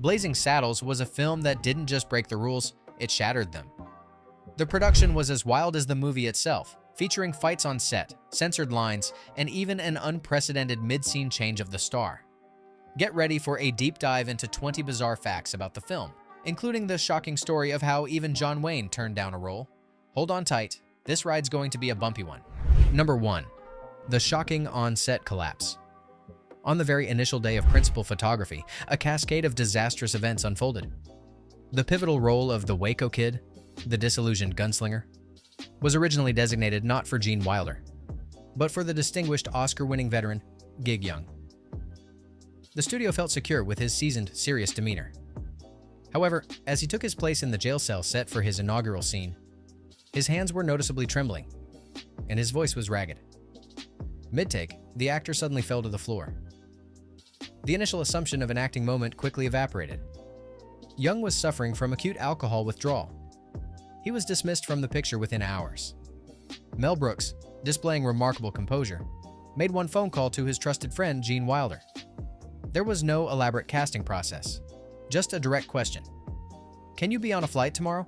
Blazing Saddles was a film that didn't just break the rules, it shattered them. The production was as wild as the movie itself, featuring fights on set, censored lines, and even an unprecedented mid-scene change of the star. Get ready for a deep dive into 20 bizarre facts about the film, including the shocking story of how even John Wayne turned down a role. Hold on tight, this ride's going to be a bumpy one. Number 1. The shocking on-set collapse. On the very initial day of principal photography, a cascade of disastrous events unfolded. The pivotal role of the Waco Kid, the disillusioned gunslinger, was originally designated not for Gene Wilder, but for the distinguished Oscar-winning veteran, Gig Young. The studio felt secure with his seasoned, serious demeanor. However, as he took his place in the jail cell set for his inaugural scene, his hands were noticeably trembling, and his voice was ragged. Mid-take, the actor suddenly fell to the floor. The initial assumption of an acting moment quickly evaporated. Young was suffering from acute alcohol withdrawal. He was dismissed from the picture within hours. Mel Brooks, displaying remarkable composure, made one phone call to his trusted friend Gene Wilder. There was no elaborate casting process, just a direct question. "Can you be on a flight tomorrow?"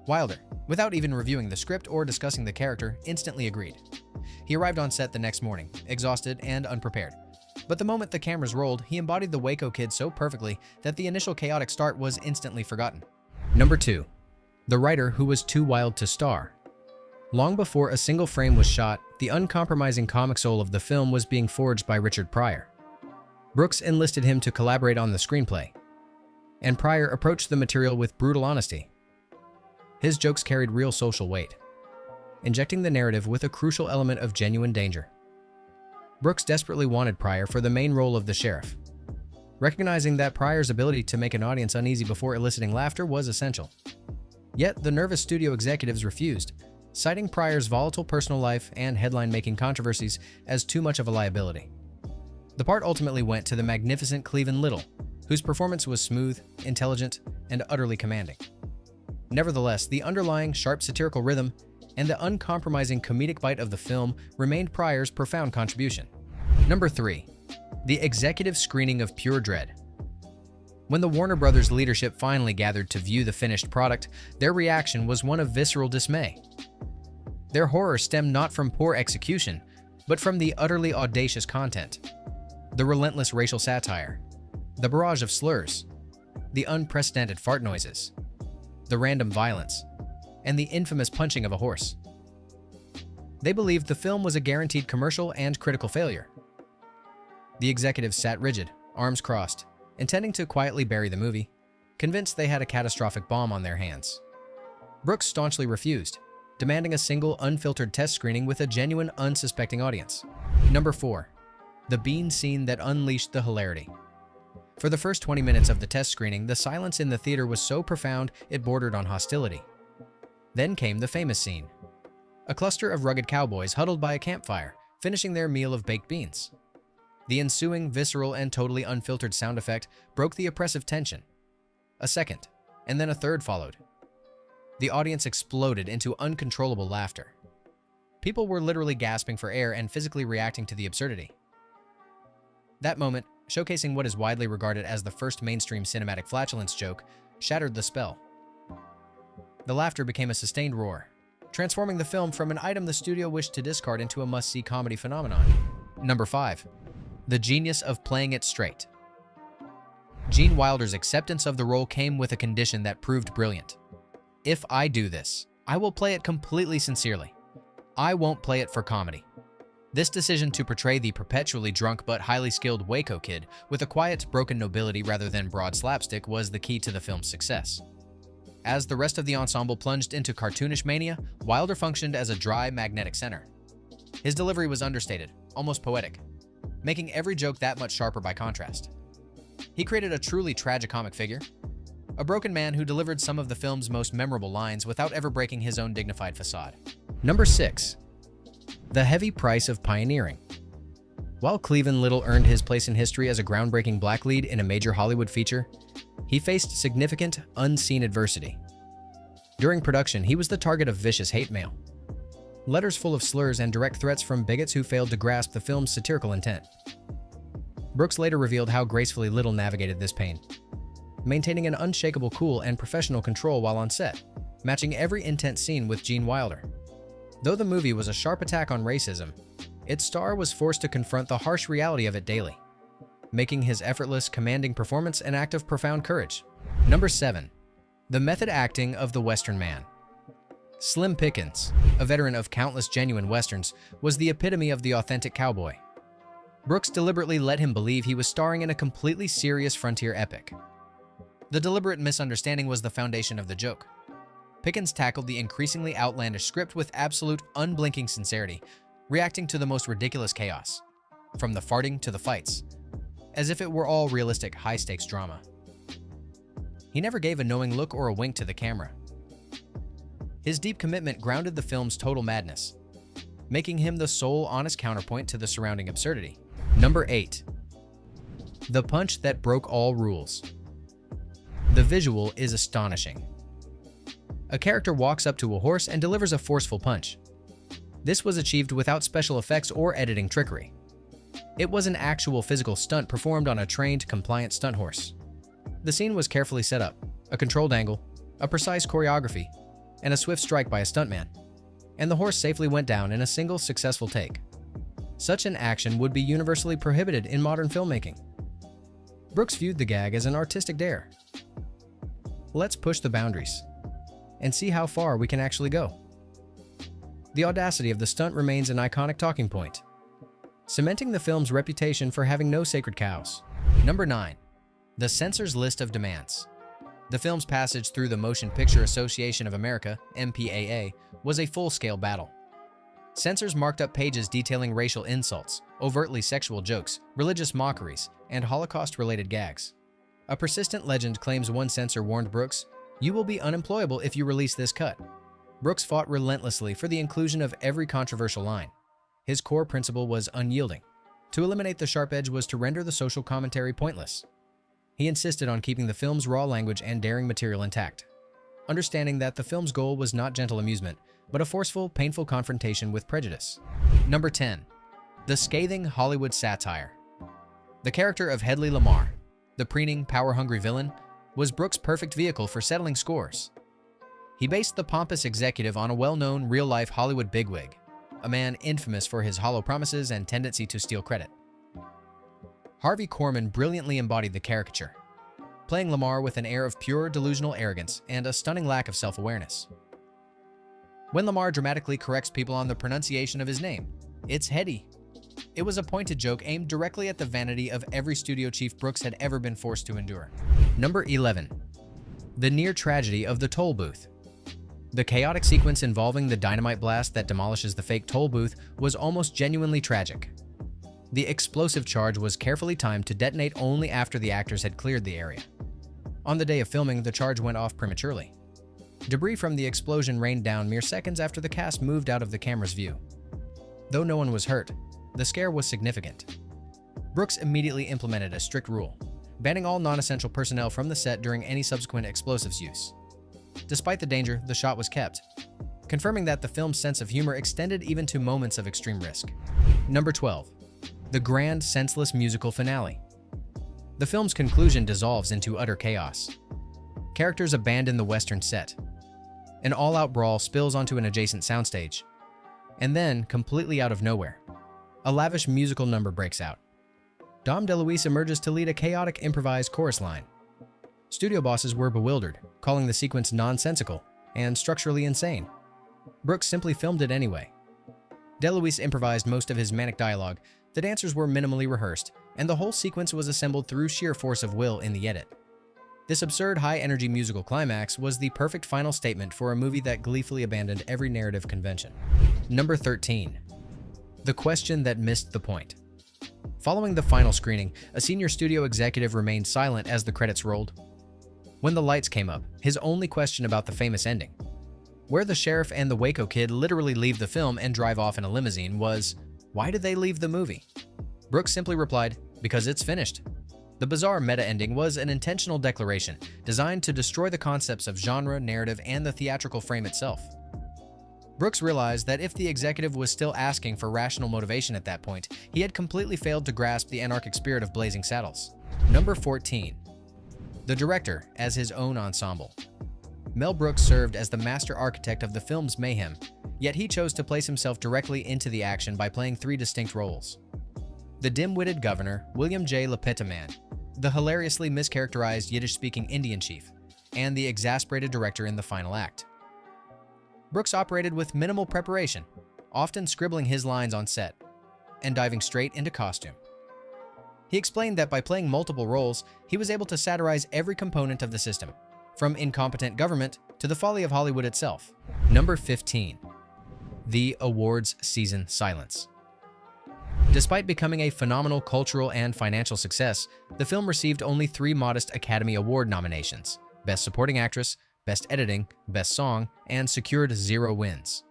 Wilder, without even reviewing the script or discussing the character, instantly agreed. He arrived on set the next morning, exhausted and unprepared. But the moment the cameras rolled, he embodied the Waco Kid so perfectly that the initial chaotic start was instantly forgotten. Number 2. The writer who was too wild to star. Long before a single frame was shot, the uncompromising comic soul of the film was being forged by Richard Pryor. Brooks enlisted him to collaborate on the screenplay, and Pryor approached the material with brutal honesty. His jokes carried real social weight, injecting the narrative with a crucial element of genuine danger. Brooks desperately wanted Pryor for the main role of the sheriff, recognizing that Pryor's ability to make an audience uneasy before eliciting laughter was essential. Yet, the nervous studio executives refused, citing Pryor's volatile personal life and headline-making controversies as too much of a liability. The part ultimately went to the magnificent Cleavon Little, whose performance was smooth, intelligent, and utterly commanding. Nevertheless, the underlying sharp satirical rhythm and the uncompromising comedic bite of the film remained Pryor's profound contribution. Number 3. The executive screening of Pure Dread. When the Warner Brothers leadership finally gathered to view the finished product, their reaction was one of visceral dismay. Their horror stemmed not from poor execution, but from the utterly audacious content. The relentless racial satire, the barrage of slurs, the unprecedented fart noises, the random violence, and the infamous punching of a horse. They believed the film was a guaranteed commercial and critical failure. The executives sat rigid, arms crossed, intending to quietly bury the movie, convinced they had a catastrophic bomb on their hands. Brooks staunchly refused, demanding a single unfiltered test screening with a genuine, unsuspecting audience. Number 4. The bean scene that unleashed the hilarity. For the first 20 minutes of the test screening, the silence in the theater was so profound it bordered on hostility. Then came the famous scene. A cluster of rugged cowboys huddled by a campfire, finishing their meal of baked beans. The ensuing visceral and totally unfiltered sound effect broke the oppressive tension. A second, and then a third followed. The audience exploded into uncontrollable laughter. People were literally gasping for air and physically reacting to the absurdity. That moment, showcasing what is widely regarded as the first mainstream cinematic flatulence joke, shattered the spell. The laughter became a sustained roar, transforming the film from an item the studio wished to discard into a must-see comedy phenomenon. Number 5. The genius of playing it straight. Gene Wilder's acceptance of the role came with a condition that proved brilliant. "If I do this, I will play it completely sincerely. I won't play it for comedy." This decision to portray the perpetually drunk but highly skilled Waco Kid with a quiet, broken nobility rather than broad slapstick was the key to the film's success. As the rest of the ensemble plunged into cartoonish mania, Wilder functioned as a dry, magnetic center. His delivery was understated, almost poetic, making every joke that much sharper by contrast. He created a truly tragicomic figure, a broken man who delivered some of the film's most memorable lines without ever breaking his own dignified facade. Number 6. The heavy price of pioneering. While Cleavon Little earned his place in history as a groundbreaking black lead in a major Hollywood feature, he faced significant, unseen adversity. During production, he was the target of vicious hate mail, letters full of slurs and direct threats from bigots who failed to grasp the film's satirical intent. Brooks later revealed how gracefully Little navigated this pain, maintaining an unshakable cool and professional control while on set, matching every intense scene with Gene Wilder. Though the movie was a sharp attack on racism, its star was forced to confront the harsh reality of it daily, making his effortless, commanding performance an act of profound courage. Number 7. The method acting of the Western man. Slim Pickens, a veteran of countless genuine Westerns, was the epitome of the authentic cowboy. Brooks deliberately let him believe he was starring in a completely serious frontier epic. The deliberate misunderstanding was the foundation of the joke. Pickens tackled the increasingly outlandish script with absolute, unblinking sincerity, reacting to the most ridiculous chaos, from the farting to the fights, as if it were all realistic, high-stakes drama. He never gave a knowing look or a wink to the camera. His deep commitment grounded the film's total madness, making him the sole honest counterpoint to the surrounding absurdity. Number 8. The punch that broke all rules. The visual is astonishing. A character walks up to a horse and delivers a forceful punch. This was achieved without special effects or editing trickery. It was an actual physical stunt performed on a trained, compliant stunt horse. The scene was carefully set up, a controlled angle, a precise choreography, and a swift strike by a stuntman, and the horse safely went down in a single successful take. Such an action would be universally prohibited in modern filmmaking. Brooks viewed the gag as an artistic dare. Let's push the boundaries and see how far we can actually go. The audacity of the stunt remains an iconic talking point, cementing the film's reputation for having no sacred cows. Number 9. The Censor's List of Demands. The film's passage through the Motion Picture Association of America, MPAA, was a full-scale battle. Censors marked up pages detailing racial insults, overtly sexual jokes, religious mockeries, and Holocaust-related gags. A persistent legend claims one censor warned Brooks, "You will be unemployable if you release this cut." Brooks fought relentlessly for the inclusion of every controversial line. His core principle was unyielding. To eliminate the sharp edge was to render the social commentary pointless. He insisted on keeping the film's raw language and daring material intact, understanding that the film's goal was not gentle amusement, but a forceful, painful confrontation with prejudice. Number 10. The scathing Hollywood satire. The character of Hedley Lamar, the preening, power-hungry villain, was Brooks' perfect vehicle for settling scores. He based the pompous executive on a well-known, real-life Hollywood bigwig, a man infamous for his hollow promises and tendency to steal credit. Harvey Korman brilliantly embodied the caricature, playing Lamar with an air of pure, delusional arrogance and a stunning lack of self-awareness. When Lamar dramatically corrects people on the pronunciation of his name, it's heady. It was a pointed joke aimed directly at the vanity of every studio chief Brooks had ever been forced to endure. Number 11. The near tragedy of the toll booth. The chaotic sequence involving the dynamite blast that demolishes the fake toll booth was almost genuinely tragic. The explosive charge was carefully timed to detonate only after the actors had cleared the area. On the day of filming, the charge went off prematurely. Debris from the explosion rained down mere seconds after the cast moved out of the camera's view. Though no one was hurt, the scare was significant. Brooks immediately implemented a strict rule, banning all non-essential personnel from the set during any subsequent explosives use. Despite the danger, the shot was kept, confirming that the film's sense of humor extended even to moments of extreme risk. Number 12. The grand, senseless musical finale. The film's conclusion dissolves into utter chaos. Characters abandon the Western set. An all-out brawl spills onto an adjacent soundstage. And then, completely out of nowhere, a lavish musical number breaks out. Dom DeLuise emerges to lead a chaotic improvised chorus line. Studio bosses were bewildered, calling the sequence nonsensical and structurally insane. Brooks simply filmed it anyway. DeLuise improvised most of his manic dialogue, the dancers were minimally rehearsed, and the whole sequence was assembled through sheer force of will in the edit. This absurd, high-energy musical climax was the perfect final statement for a movie that gleefully abandoned every narrative convention. Number 13. The question that missed the point. Following the final screening, a senior studio executive remained silent as the credits rolled. When the lights came up, his only question about the famous ending, where the sheriff and the Waco kid literally leave the film and drive off in a limousine, was, why did they leave the movie? Brooks simply replied, because it's finished. The bizarre meta-ending was an intentional declaration designed to destroy the concepts of genre, narrative, and the theatrical frame itself. Brooks realized that if the executive was still asking for rational motivation at that point, he had completely failed to grasp the anarchic spirit of Blazing Saddles. Number 14. the director as his own ensemble. Mel Brooks served as the master architect of the film's mayhem, yet he chose to place himself directly into the action by playing three distinct roles. The dim-witted governor, William J. Lepetaman, the hilariously mischaracterized Yiddish-speaking Indian chief, and the exasperated director in the final act. Brooks operated with minimal preparation, often scribbling his lines on set and diving straight into costume. He explained that by playing multiple roles, he was able to satirize every component of the system, from incompetent government to the folly of Hollywood itself. Number 15. The awards season silence. Despite becoming a phenomenal cultural and financial success, the film received only 3 modest Academy Award nominations: Best Supporting Actress, Best Editing, Best Song, and secured 0 wins.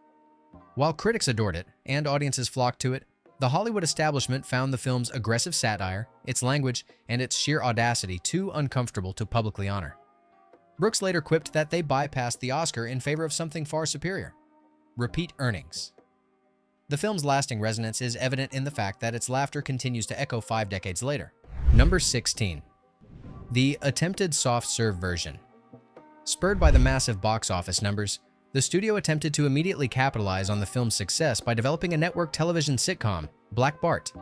While critics adored it and audiences flocked to it, the Hollywood establishment found the film's aggressive satire, its language, and its sheer audacity too uncomfortable to publicly honor. Brooks later quipped that they bypassed the Oscar in favor of something far superior: repeat earnings. The film's lasting resonance is evident in the fact that its laughter continues to echo 5 decades later. Number 16. The attempted soft-serve version. Spurred by the massive box office numbers, the studio attempted to immediately capitalize on the film's success by developing a network television sitcom, Black Bart.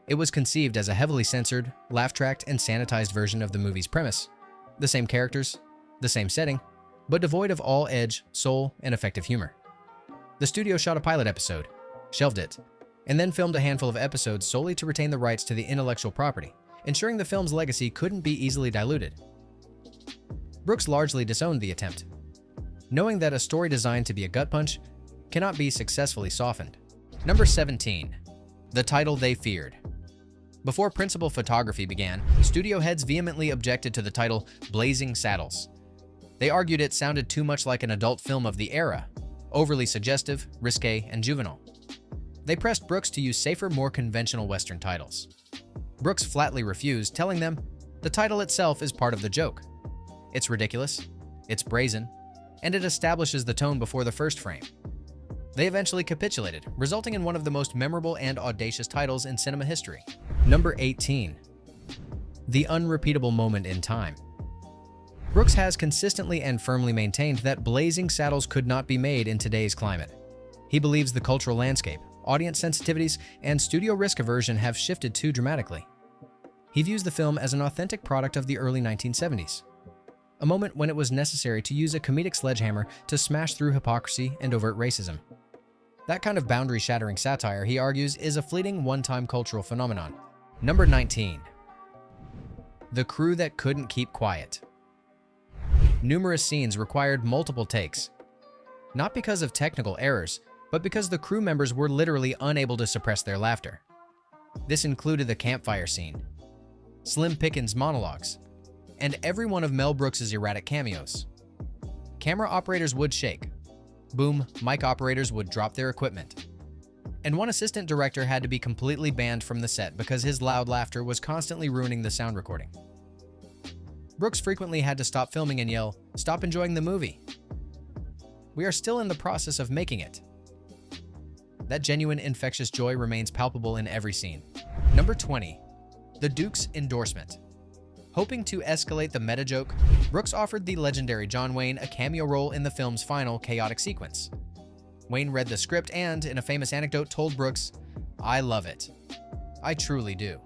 It was conceived as a heavily censored, laugh-tracked, and sanitized version of the movie's premise. The same characters, the same setting, but devoid of all edge, soul, and effective humor. The studio shot a pilot episode, shelved it, and then filmed a handful of episodes solely to retain the rights to the intellectual property, ensuring the film's legacy couldn't be easily diluted. Brooks largely disowned the attempt, knowing that a story designed to be a gut punch cannot be successfully softened. Number 17. The title they feared. Before principal photography began, studio heads vehemently objected to the title Blazing Saddles. They argued it sounded too much like an adult film of the era, overly suggestive, risque, and juvenile. They pressed Brooks to use safer, more conventional Western titles. Brooks flatly refused, telling them, "The title itself is part of the joke. It's ridiculous, it's brazen, and it establishes the tone before the first frame." They eventually capitulated, resulting in one of the most memorable and audacious titles in cinema history. Number 18. The unrepeatable moment in time. Brooks has consistently and firmly maintained that Blazing Saddles could not be made in today's climate. He believes the cultural landscape, audience sensitivities, and studio risk aversion have shifted too dramatically. He views the film as an authentic product of the early 1970s, a moment when it was necessary to use a comedic sledgehammer to smash through hypocrisy and overt racism. That kind of boundary-shattering satire, he argues, is a fleeting one-time cultural phenomenon. Number 19. The crew that couldn't keep quiet. Numerous scenes required multiple takes, not because of technical errors, but because the crew members were literally unable to suppress their laughter. This included the campfire scene, Slim Pickens' monologues, and every one of Mel Brooks' erratic cameos. Camera operators would shake. Boom, mic operators would drop their equipment. And one assistant director had to be completely banned from the set because his loud laughter was constantly ruining the sound recording. Brooks frequently had to stop filming and yell, "Stop enjoying the movie. We are still in the process of making it." That genuine, infectious joy remains palpable in every scene. Number 20. The Duke's endorsement. Hoping to escalate the meta joke, Brooks offered the legendary John Wayne a cameo role in the film's final chaotic sequence. Wayne read the script and, in a famous anecdote, told Brooks, "I love it. I truly do.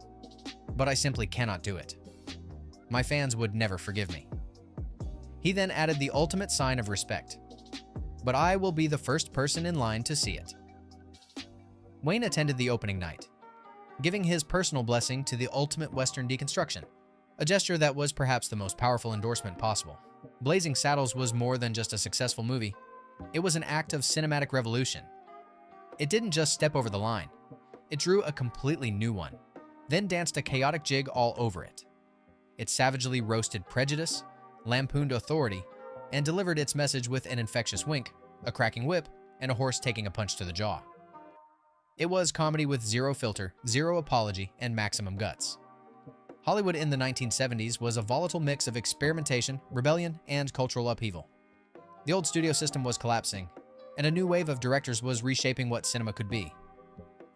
But I simply cannot do it. My fans would never forgive me." He then added the ultimate sign of respect, "But I will be the first person in line to see it." Wayne attended the opening night, giving his personal blessing to the ultimate Western deconstruction, a gesture that was perhaps the most powerful endorsement possible. Blazing Saddles was more than just a successful movie. It was an act of cinematic revolution. It didn't just step over the line. It drew a completely new one, then danced a chaotic jig all over it. It savagely roasted prejudice, lampooned authority, and delivered its message with an infectious wink, a cracking whip, and a horse taking a punch to the jaw. It was comedy with zero filter, zero apology, and maximum guts. Hollywood in the 1970s was a volatile mix of experimentation, rebellion, and cultural upheaval. The old studio system was collapsing, and a new wave of directors was reshaping what cinema could be.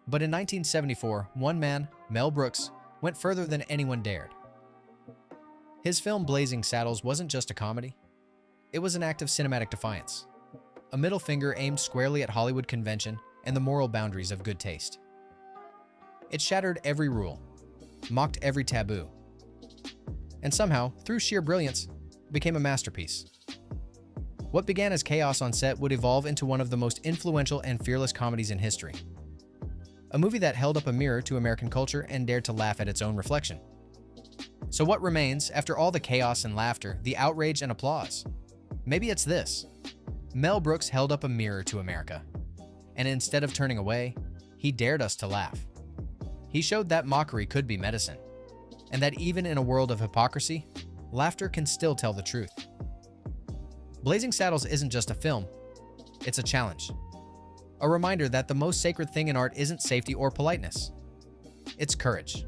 But in 1974, one man, Mel Brooks, went further than anyone dared. His film Blazing Saddles wasn't just a comedy. It was an act of cinematic defiance, a middle finger aimed squarely at Hollywood convention and the moral boundaries of good taste. It shattered every rule, mocked every taboo, and somehow, through sheer brilliance, became a masterpiece. What began as chaos on set would evolve into one of the most influential and fearless comedies in history. A movie that held up a mirror to American culture and dared to laugh at its own reflection. So what remains after all the chaos and laughter, the outrage and applause? Maybe it's this. Mel Brooks held up a mirror to America, and instead of turning away, he dared us to laugh. He showed that mockery could be medicine, and that even in a world of hypocrisy, laughter can still tell the truth. Blazing Saddles isn't just a film, it's a challenge. A reminder that the most sacred thing in art isn't safety or politeness, it's courage.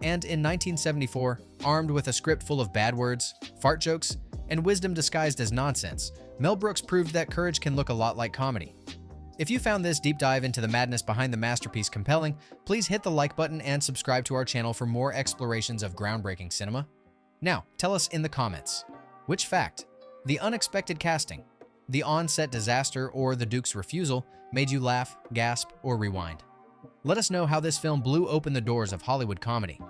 And in 1974, armed with a script full of bad words, fart jokes, and wisdom disguised as nonsense, Mel Brooks proved that courage can look a lot like comedy. If you found this deep dive into the madness behind the masterpiece compelling, please hit the like button and subscribe to our channel for more explorations of groundbreaking cinema. Now, tell us in the comments, which fact, the unexpected casting, the on-set disaster, or the Duke's refusal made you laugh, gasp, or rewind? Let us know how this film blew open the doors of Hollywood comedy.